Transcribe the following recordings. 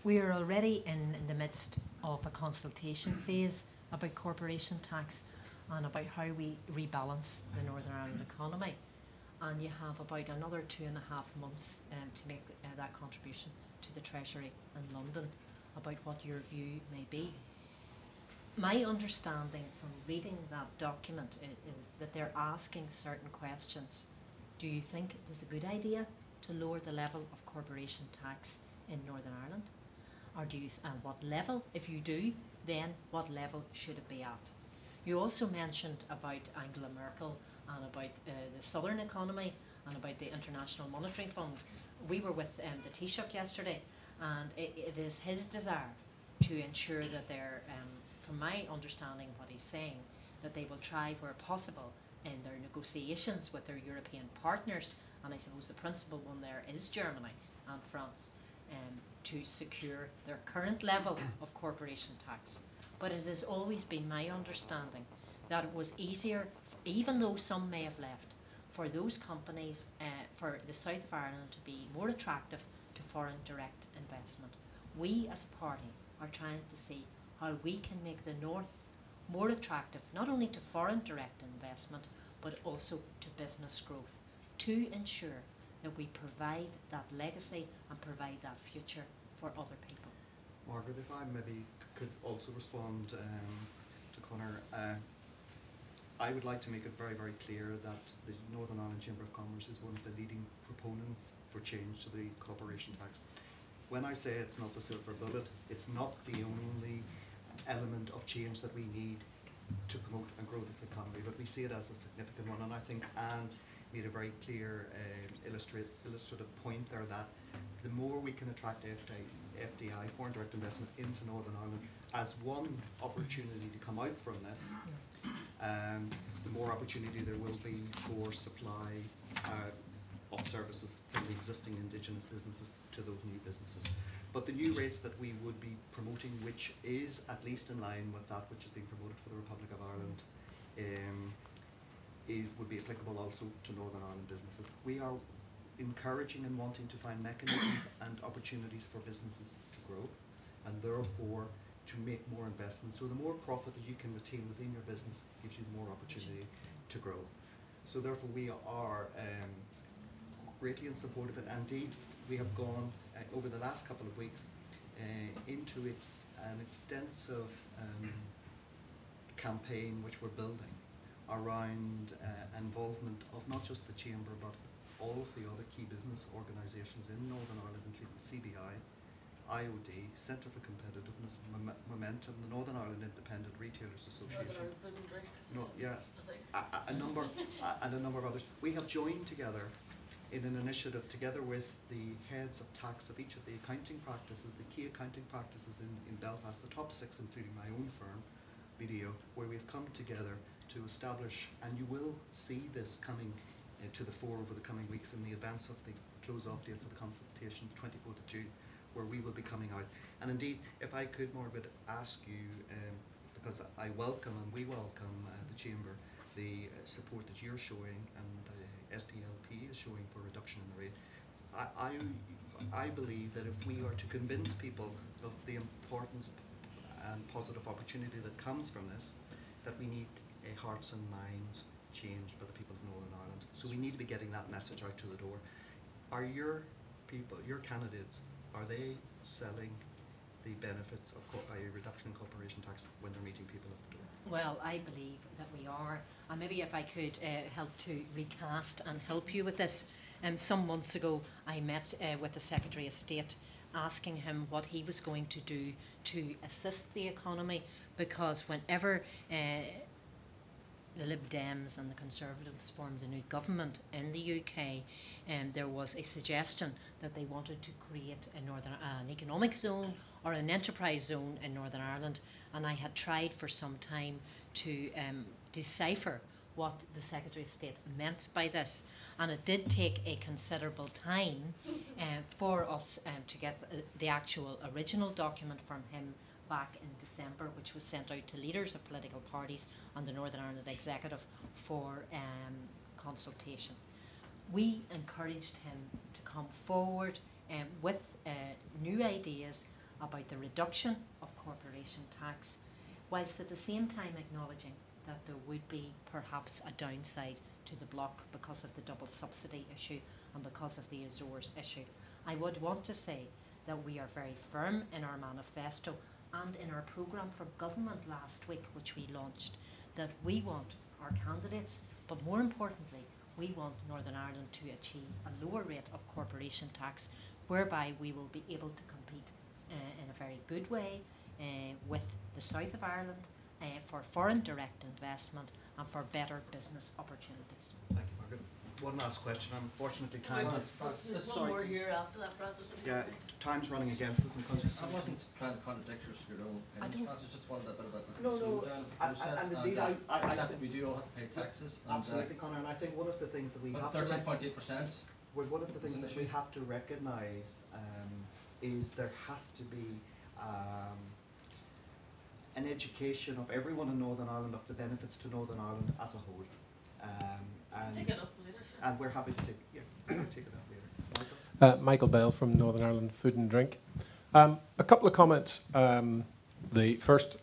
We are already in the midst of a consultation phase about corporation tax and about how we rebalance the Northern Ireland economy. And you have about another 2.5 months to make that contribution to the Treasury in London about what your view may be. My understanding from reading that document is that they're asking certain questions. Do you think it is a good idea to lower the level of corporation tax in Northern Ireland? Or do you, and what level? If you do, then what level should it be at? You also mentioned about Angela Merkel and about the southern economy and about the International Monetary Fund. We were with the Taoiseach yesterday, and it is his desire to ensure that they're, from my understanding what he's saying, that they will try where possible in their negotiations with their European partners, and I suppose the principal one there is Germany and France, to secure their current level of corporation tax. But it has always been my understanding that it was easier, even though some may have left, for those companies, for the south of Ireland to be more attractive to foreign direct investment. We as a party are trying to see how we can make the north more attractive, not only to foreign direct investment, but also to business growth, to ensure that we provide that legacy and provide that future for other people. Margaret, if I maybe could also respond to Conor, I would like to make it very, very clear that the Northern Ireland Chamber of Commerce is one of the leading proponents for change to the corporation tax. When I say it's not the silver bullet, it's not the only element of change that we need to promote and grow this economy, but we see it as a significant one, and I think Anne made a very clear illustrative point there that the more we can attract FDI, foreign direct investment, into Northern Ireland as one opportunity to come out from this, the more opportunity there will be for supply of services from the existing indigenous businesses to those new businesses. But the new rates that we would be promoting, which is at least in line with that which is being promoted for the Republic of Ireland, it would be applicable also to Northern Ireland businesses. We are encouraging and wanting to find mechanisms and opportunities for businesses to grow, and therefore to make more investments. So the more profit that you can retain within your business gives you more opportunity to grow. So therefore we are greatly in support of it. Indeed, we have gone over the last couple of weeks into an extensive campaign which we're building around involvement of not just the Chamber but all of the other key business organisations in Northern Ireland, including CBI, IOD, Centre for Competitiveness, Momentum, the Northern Ireland Independent Retailers Association. Northern Ireland Food and Drink. No, yes, a number and a number of others. We have joined together in an initiative together with the heads of tax of each of the accounting practices, the key accounting practices in Belfast, the top 6 including my own firm, BDO, where we've come together to establish, and you will see this coming to the fore over the coming weeks in the advance of the close-off date for the consultation, 24th of June, where we will be coming out. And indeed, if I could, Margaret, ask you, because I welcome and we welcome the Chamber, the support that you're showing and SDLP is showing for reduction in the rate. I believe that if we are to convince people of the importance and positive opportunity that comes from this, that we need a hearts and minds changed by the people of Northern Ireland. So we need to be getting that message out to the door. Are your people, your candidates, are they selling the benefits of a reduction in corporation tax when they're meeting people at the door? Well, I believe that we are, and maybe if I could help to recast and help you with this. Some months ago I met with the Secretary of State asking him what he was going to do to assist the economy, because whenever the Lib Dems and the Conservatives formed a new government in the UK, there was a suggestion that they wanted to create an economic zone or an enterprise zone in Northern Ireland, and I had tried for some time to decipher what the Secretary of State meant by this, and it did take a considerable time for us to get the actual original document from him back in December, which was sent out to leaders of political parties and the Northern Ireland Executive for consultation. We encouraged him to come forward with new ideas about the reduction of corporation tax, whilst at the same time acknowledging that there would be perhaps a downside to the bloc because of the double subsidy issue and because of the Azores issue. I would want to say that we are very firm in our manifesto and in our programme for government last week, which we launched, that we want our candidates, but more importantly, we want Northern Ireland to achieve a lower rate of corporation tax, whereby we will be able to compete in a very good way with the south of Ireland for foreign direct investment and for better business opportunities. Thank you, Margaret. One last question. Unfortunately, time has... There's one more here after that, Francis. Yeah, time's running against us. I wasn't trying to contradict your own opinions, Francis, just wanted a bit about the process. And indeed, I accept that we do all have to pay taxes. Absolutely, Conor, and I think one of the things that we have to... 13.8%. Well, one of the things that we have to recognise is there has to be an education of everyone in Northern Ireland of the benefits to Northern Ireland as a whole. Take it up later, sure. And we're happy to take it up later. Michael? Michael Bell from Northern Ireland Food and Drink. A couple of comments. The first,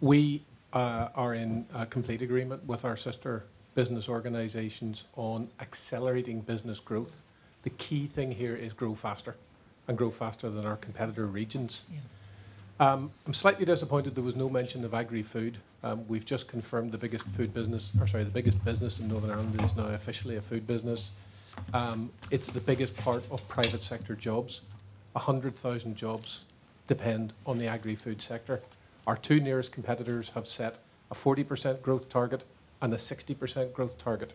we are in complete agreement with our sister business organisations on accelerating business growth. The key thing here is grow faster, and grow faster than our competitor regions. Yeah. I'm slightly disappointed there was no mention of agri-food. We've just confirmed the biggest the biggest business in Northern Ireland is now officially a food business. It's the biggest part of private sector jobs. 100,000 jobs depend on the agri-food sector. Our two nearest competitors have set a 40% growth target and a 60% growth target.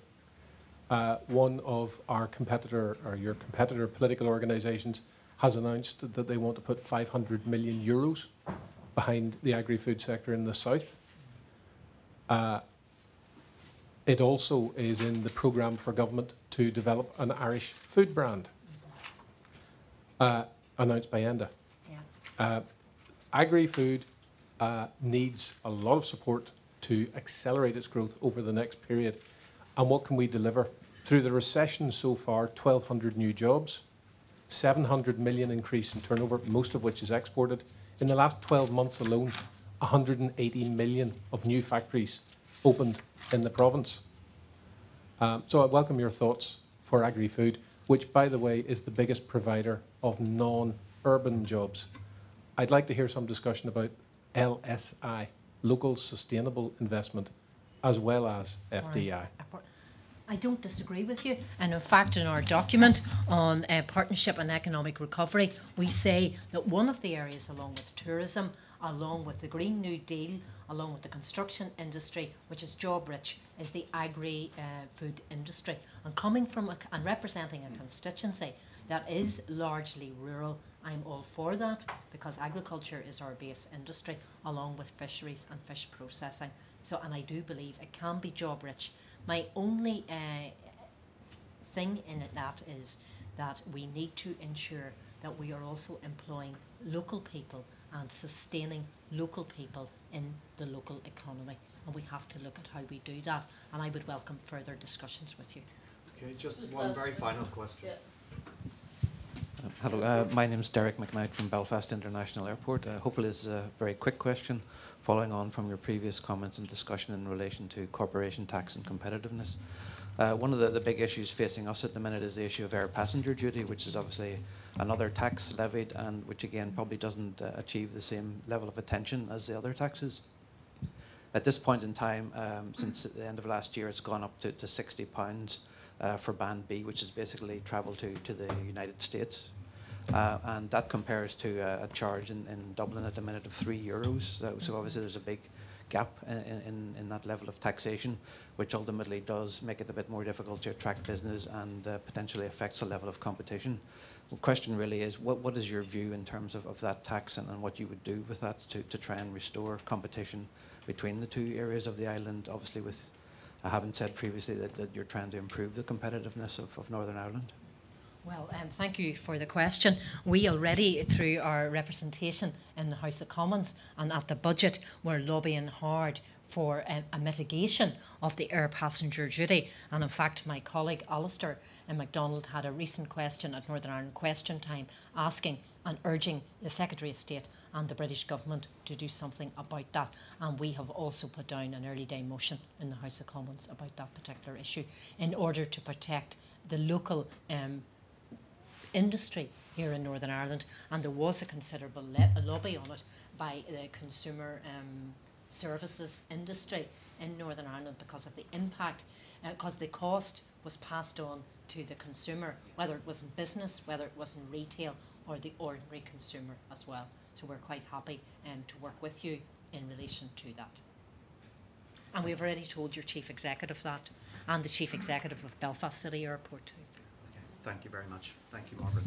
One of our competitor, or your competitor political organisations, has announced that they want to put 500 million euros behind the agri-food sector in the south. It also is in the programme for government to develop an Irish food brand, announced by ENDA. Yeah. Agri-food needs a lot of support to accelerate its growth over the next period. And what can we deliver? Through the recession so far, 1,200 new jobs, 700 million increase in turnover, most of which is exported. In the last 12 months alone, 180 million of new factories opened in the province. So I welcome your thoughts for agri-food, which, by the way, is the biggest provider of non-urban jobs. I'd like to hear some discussion about LSI, local sustainable investment, as well as FDI. I don't disagree with you, and in fact in our document on partnership and economic recovery, we say that one of the areas, along with tourism, along with the Green New Deal, along with the construction industry, which is job rich, is the agri-food industry. And coming from and representing a constituency that is largely rural, I'm all for that, because agriculture is our base industry, along with fisheries and fish processing. So, and I do believe it can be job rich. My only thing in that is that we need to ensure that we are also employing local people and sustaining local people in the local economy. And we have to look at how we do that. And I would welcome further discussions with you. Okay, just one very final question. Yeah. Hello, my name is Derek McKnight from Belfast International Airport. Hopefully this is a very quick question, following on from your previous comments and discussion in relation to corporation tax and competitiveness. One of the big issues facing us at the minute is the issue of air passenger duty, which is obviously another tax levied and which again probably doesn't achieve the same level of attention as the other taxes. At this point in time, since the end of last year, it's gone up to £60 for Band B, which is basically travel to the United States. And that compares to a charge in Dublin at the minute of €3. So obviously there's a big gap in that level of taxation, which ultimately does make it a bit more difficult to attract business and potentially affects the level of competition. The question really is, what is your view in terms of that tax and what you would do with that to try and restore competition between the two areas of the island? Obviously with, I haven't said previously that you're trying to improve the competitiveness of Northern Ireland. Well, thank you for the question. We already, through our representation in the House of Commons and at the budget, we're lobbying hard for a mitigation of the air passenger duty. And in fact, my colleague Alistair MacDonald had a recent question at Northern Ireland Question Time asking and urging the Secretary of State and the British government to do something about that. And we have also put down an early day motion in the House of Commons about that particular issue in order to protect the local industry here in Northern Ireland. And there was a considerable lobby on it by the consumer services industry in Northern Ireland because of the impact, because the cost was passed on to the consumer, whether it was in business, whether it was in retail, or the ordinary consumer as well. So we're quite happy to work with you in relation to that. And we've already told your Chief Executive that, and the Chief Executive of Belfast City Airport too. Okay. Thank you very much. Thank you, Margaret.